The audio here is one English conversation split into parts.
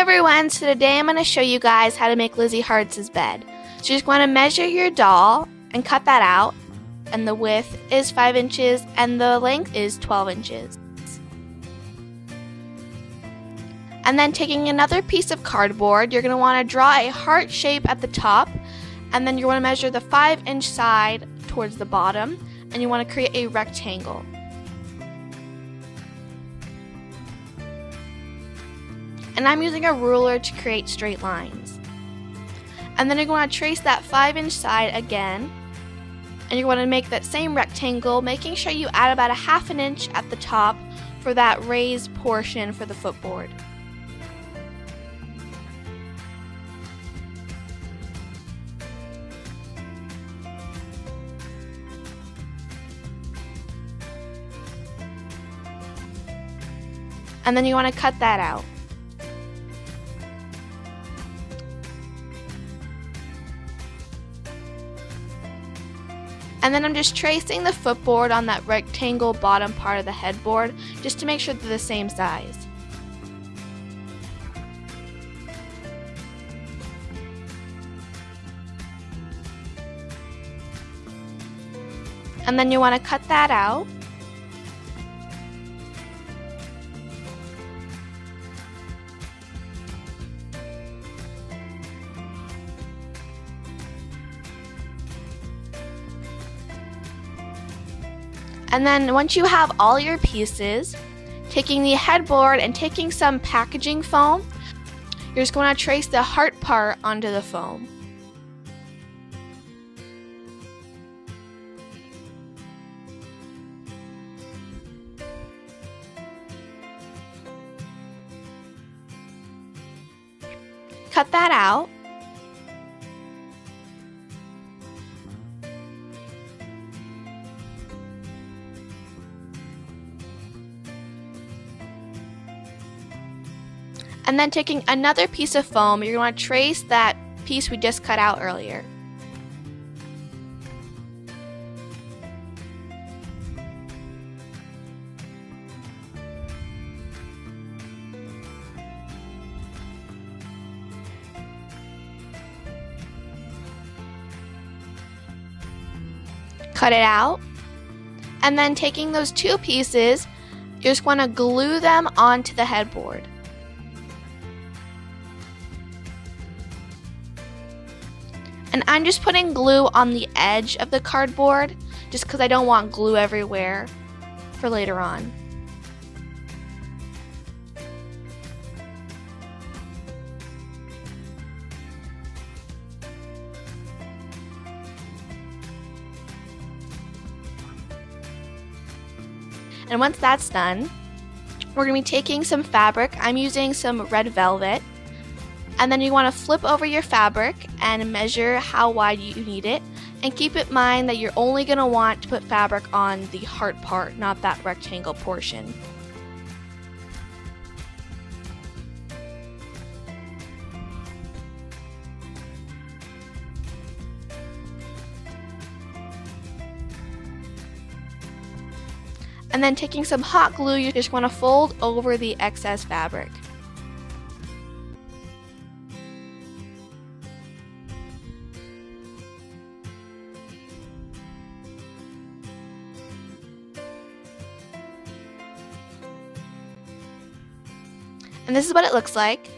everyone, so today I'm going to show you guys how to make Lizzie Hearts' bed. So you just want to measure your doll and cut that out, and the width is 5 inches and the length is 12 inches. And then taking another piece of cardboard, you're going to want to draw a heart shape at the top, and then you want to measure the 5-inch side towards the bottom, and you want to create a rectangle. And I'm using a ruler to create straight lines. And then you're going to trace that 5-inch side again, and you're going to make that same rectangle, making sure you add about a ½ an inch at the top for that raised portion for the footboard. And then you want to cut that out. And then I'm just tracing the footboard on that rectangle bottom part of the headboard just to make sure they're the same size. And then you want to cut that out. And then once you have all your pieces, taking the headboard and taking some packaging foam, you're just going to trace the heart part onto the foam. Cut that out. And then taking another piece of foam, you're going to trace that piece we just cut out earlier. Cut it out. And then taking those two pieces, you just want to glue them onto the headboard. And I'm just putting glue on the edge of the cardboard just because I don't want glue everywhere for later on. And once that's done, we're going to be taking some fabric. I'm using some red velvet. And then you want to flip over your fabric and measure how wide you need it. And keep in mind that you're only going to want to put fabric on the heart part, not that rectangle portion. And then taking some hot glue, you just want to fold over the excess fabric. And this is what it looks like.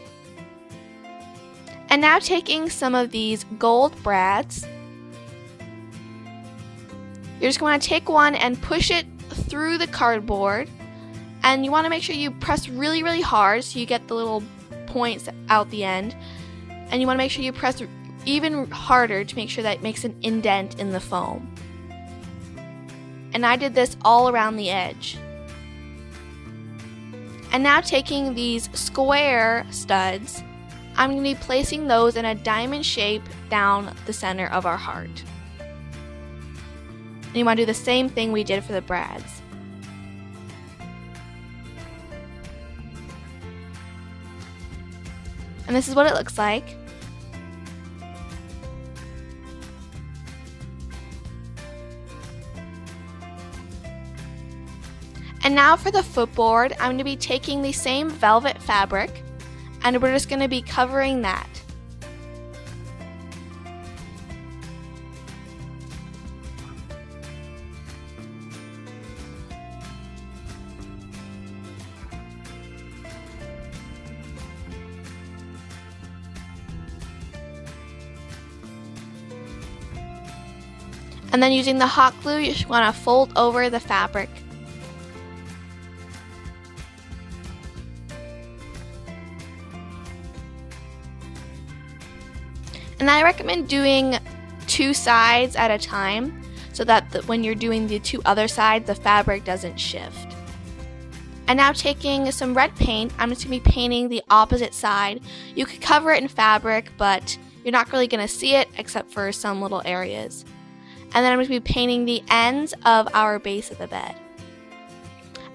And now taking some of these gold brads, you're just going to take one and push it through the cardboard, and you want to make sure you press really, really hard so you get the little points out the end, and you want to make sure you press even harder to make sure that it makes an indent in the foam. And I did this all around the edge. And now taking these square studs, I'm going to be placing those in a diamond shape down the center of our heart. And you want to do the same thing we did for the brads. And this is what it looks like. And now for the footboard, I'm going to be taking the same velvet fabric and we're just going to be covering that. And then using the hot glue, you just want to fold over the fabric. And I recommend doing 2 sides at a time so that when you're doing the 2 other sides, the fabric doesn't shift. And now taking some red paint, I'm just going to be painting the opposite side. You could cover it in fabric, but you're not really going to see it except for some little areas. And then I'm going to be painting the ends of our base of the bed.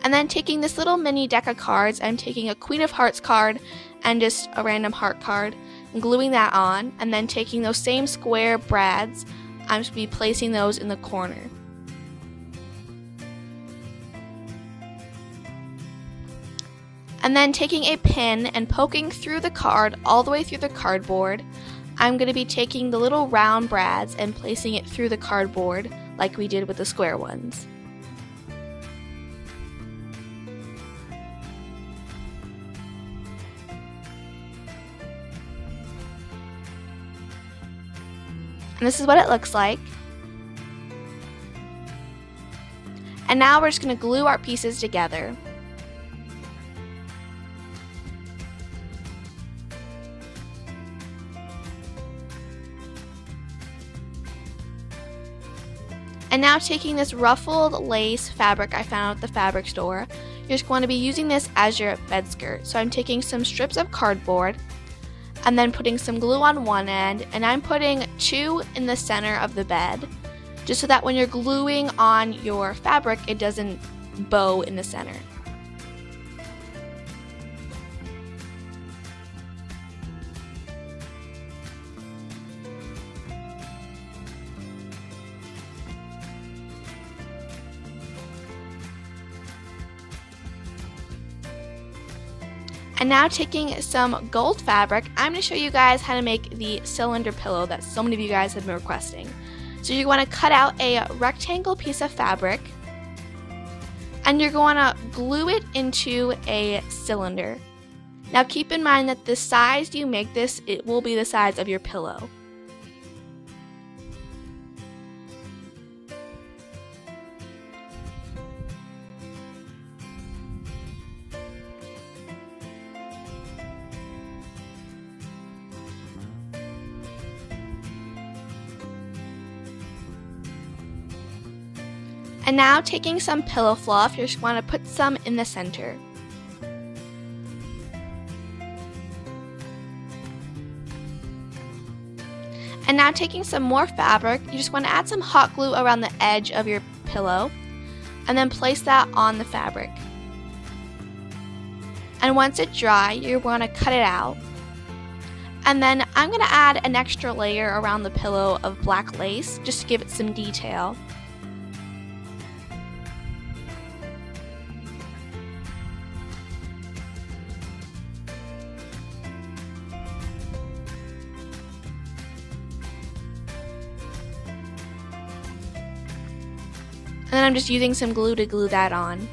And then taking this little mini deck of cards, I'm taking a Queen of Hearts card and just a random heart card and gluing that on. And then taking those same square brads, I'm just going to be placing those in the corner. And then taking a pin and poking through the card all the way through the cardboard, I'm going to be taking the little round brads and placing it through the cardboard like we did with the square ones. And this is what it looks like. And now we're just going to glue our pieces together. And now taking this ruffled lace fabric I found at the fabric store, you're just going to be using this as your bed skirt. So I'm taking some strips of cardboard and then putting some glue on one end, and I'm putting 2 in the center of the bed, just so that when you're gluing on your fabric, it doesn't bow in the center. And now taking some gold fabric, I'm going to show you guys how to make the cylinder pillow that so many of you guys have been requesting. So you want to cut out a rectangle piece of fabric, and you're going to glue it into a cylinder. Now keep in mind that the size you make this, it will be the size of your pillow. And now taking some pillow fluff, you just want to put some in the center. And now taking some more fabric, you just want to add some hot glue around the edge of your pillow and then place that on the fabric. And once it's dry, you want to cut it out. And then I'm going to add an extra layer around the pillow of black lace just to give it some detail. And then I'm just using some glue to glue that on.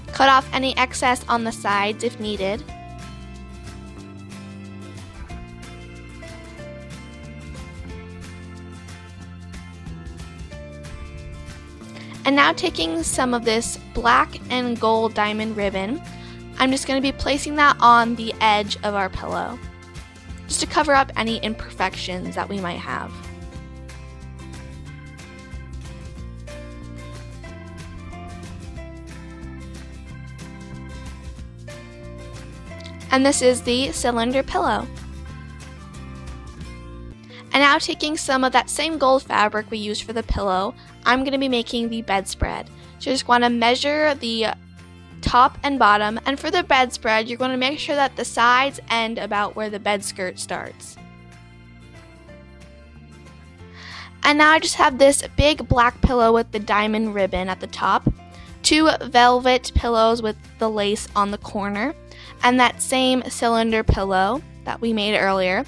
Cut off any excess on the sides if needed. And now taking some of this black and gold diamond ribbon, I'm just going to be placing that on the edge of our pillow, just to cover up any imperfections that we might have. And this is the cylinder pillow. And now taking some of that same gold fabric we used for the pillow, I'm going to be making the bedspread. So you just want to measure the top and bottom, and for the bedspread you're going to make sure that the sides end about where the bed skirt starts. And now I just have this big black pillow with the diamond ribbon at the top, 2 velvet pillows with the lace on the corner, and that same cylinder pillow that we made earlier.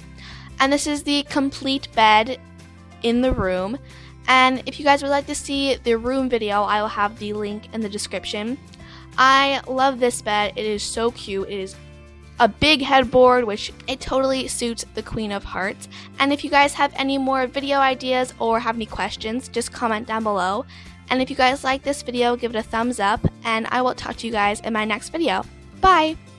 And this is the complete bed in the room. And if you guys would like to see the room video, I will have the link in the description. I love this bed. It is so cute. It is a big headboard, which it totally suits the Queen of Hearts. And if you guys have any more video ideas or have any questions, just comment down below. And if you guys like this video, give it a thumbs up, and I will talk to you guys in my next video. Bye!